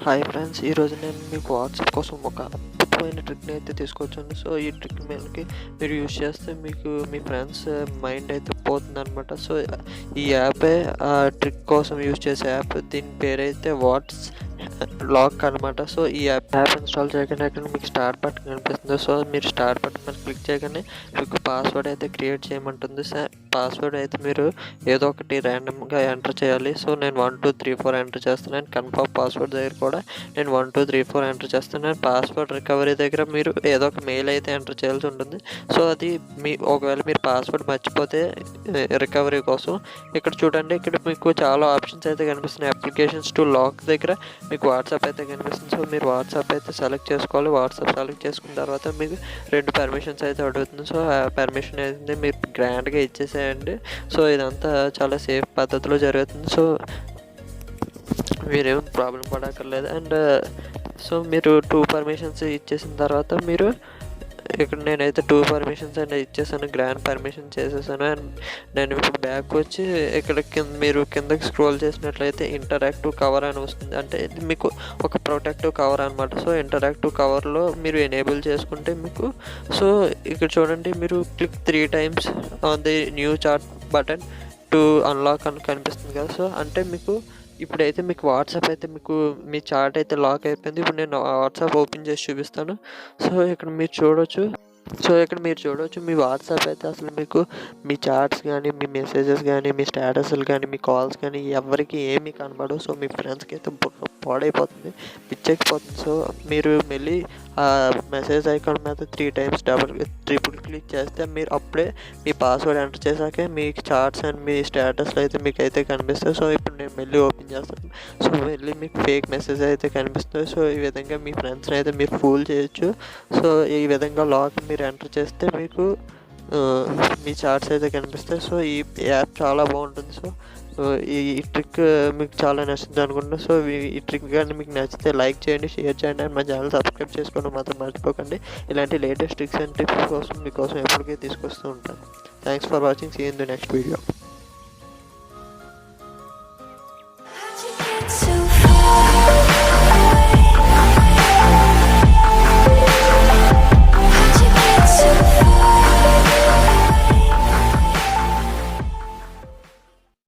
Hi friends, ఈరోజు నేను మీకు వాట్సాప్ కోసం ఒక అద్భుతమైన ట్రిక్ని అయితే తీసుకొచ్చాను. సో ఈ ట్రిక్ మీదకి మీరు యూజ్ చేస్తే మీకు మీ ఫ్రెండ్స్ మైండ్ అయితే పోతుంది అనమాట. సో ఈ యాపే ఆ ట్రిక్ కోసం యూజ్ చేసే యాప్. దీని పేరైతే వాట్స్ లాక్ అనమాట. సో ఈ యాప్ ఇన్స్టాల్ చేయగానే అక్కడ మీకు స్టార్ట్ బటన్ కనిపిస్తుంది. సో మీరు స్టార్ట్ బటన్ మీద క్లిక్ చేయగానే మీకు పాస్వర్డ్ అయితే క్రియేట్ చేయమంటుంది. పాస్వర్డ్ అయితే మీరు ఏదో ఒకటి ర్యాండమ్గా ఎంటర్ చేయాలి. సో నేను 1 2 3 4 ఎంటర్ చేస్తున్నాను. కన్ఫర్మ్ పాస్వర్డ్ దగ్గర కూడా నేను 1 2 3 4 ఎంటర్ చేస్తున్నాను. పాస్వర్డ్ రికవరీ దగ్గర మీరు ఏదో ఒక మెయిల్ అయితే ఎంటర్ చేయాల్సి ఉంటుంది. సో అది ఒకవేళ మీరు పాస్వర్డ్ మర్చిపోతే రికవరీ కోసం ఇక్కడ చూడండి, ఇక్కడ మీకు చాలా ఆప్షన్స్ అయితే కనిపిస్తున్నాయి. అప్లికేషన్స్ టు లాక్ దగ్గర మీకు వాట్సాప్ అయితే కనిపిస్తుంది. సో మీరు వాట్సాప్ అయితే సెలెక్ట్ చేసుకోవాలి. వాట్సాప్ సెలెక్ట్ చేసుకున్న తర్వాత మీకు 2 పర్మిషన్స్ అయితే అడుగుతుంది. సో ఆ పర్మిషన్ అయితే మీరు గ్రాండ్గా ఇచ్చేసేయండి. సో ఇదంతా చాలా సేఫ్ పద్ధతిలో జరుగుతుంది. సో మీరేం ప్రాబ్లం పడక్కర్లేదు. అండ్ సో మీరు 2 పర్మిషన్స్ ఇచ్చేసిన తర్వాత మీరు ఇక్కడ నేనైతే 2 పర్మిషన్స్ అనేది ఇచ్చేసాను, గ్రాండ్ పర్మిషన్ చేసేసాను. అండ్ నేను ఇప్పుడు బ్యాక్ వచ్చి ఇక్కడ మీరు కిందకి స్క్రోల్ చేసినట్లయితే ఇంటరాక్టివ్ కవర్ అని వస్తుంది. అంటే ఇది మీకు ఒక ప్రొటెక్టివ్ కవర్ అనమాట. సో ఇంటరాక్టివ్ కవర్లో మీరు ఎనేబుల్ చేసుకుంటే మీకు సో ఇక్కడ చూడండి, మీరు click 3 times on the new chat button to unlock అని కనిపిస్తుంది కదా. సో అంటే మీకు ఇప్పుడైతే మీకు వాట్సాప్ అయితే మీకు మీ చాట్ అయితే లాక్ అయిపోయింది. ఇప్పుడు నేను వాట్సాప్ ఓపెన్ చేసి చూపిస్తాను. సో ఇక్కడ మీరు చూడవచ్చు మీ వాట్సాప్ అయితే అసలు మీకు మీ చాట్స్ కానీ, మీ మెసేజెస్ కానీ, మీ స్టేటస్లు కానీ, మీ కాల్స్ కానీ ఎవరికి ఏమీ కనబడవు. సో మీ ఫ్రెండ్స్కి అయితే పాడైపోతుంది, పిచ్చెక్కిపోతుంది. సో మీరు మళ్ళీ ఆ మెసేజ్ ఐకాన్ మీద 3 times ట్రిపుల్ క్లిక్ చేస్తే మీరు అప్పుడే మీ పాస్వర్డ్ ఎంటర్ చేశాకే మీ చాట్స్ అండ్ మీ స్టేటస్లు అయితే మీకు అయితే కనిపిస్తాయి. సో ఇప్పుడు నేను మళ్ళీ ఓపెన్ చేస్తాను. సో మళ్ళీ మీకు ఫేక్ మెసేజ్ అయితే కనిపిస్తుంది. సో ఈ విధంగా మీ ఫ్రెండ్స్ని అయితే మీరు ఫూల్ చేయొచ్చు. సో ఈ విధంగా లాక్ మీరు ఎంటర్ చేస్తే మీకు మీ చాట్స్ అయితే కనిపిస్తాయి. సో ఈ యాప్ చాలా బాగుంటుంది. సో ఈ ట్రిక్ మీకు చాలా నచ్చింది అనుకుంటున్నాను. సో ఈ ట్రిక్ కానీ మీకు నచ్చితే లైక్ చేయండి, షేర్ చేయండి, అండ్ మా ఛానల్ సబ్స్క్రైబ్ చేసుకోవడం మాత్రం మర్చిపోకండి. ఇలాంటి లేటెస్ట్ ట్రిక్స్ అండ్ టిప్స్ కోసం మీకోసం ఎప్పటికీ తీసుకొస్తూ ఉంటాను. Thanks for watching. See in the next video.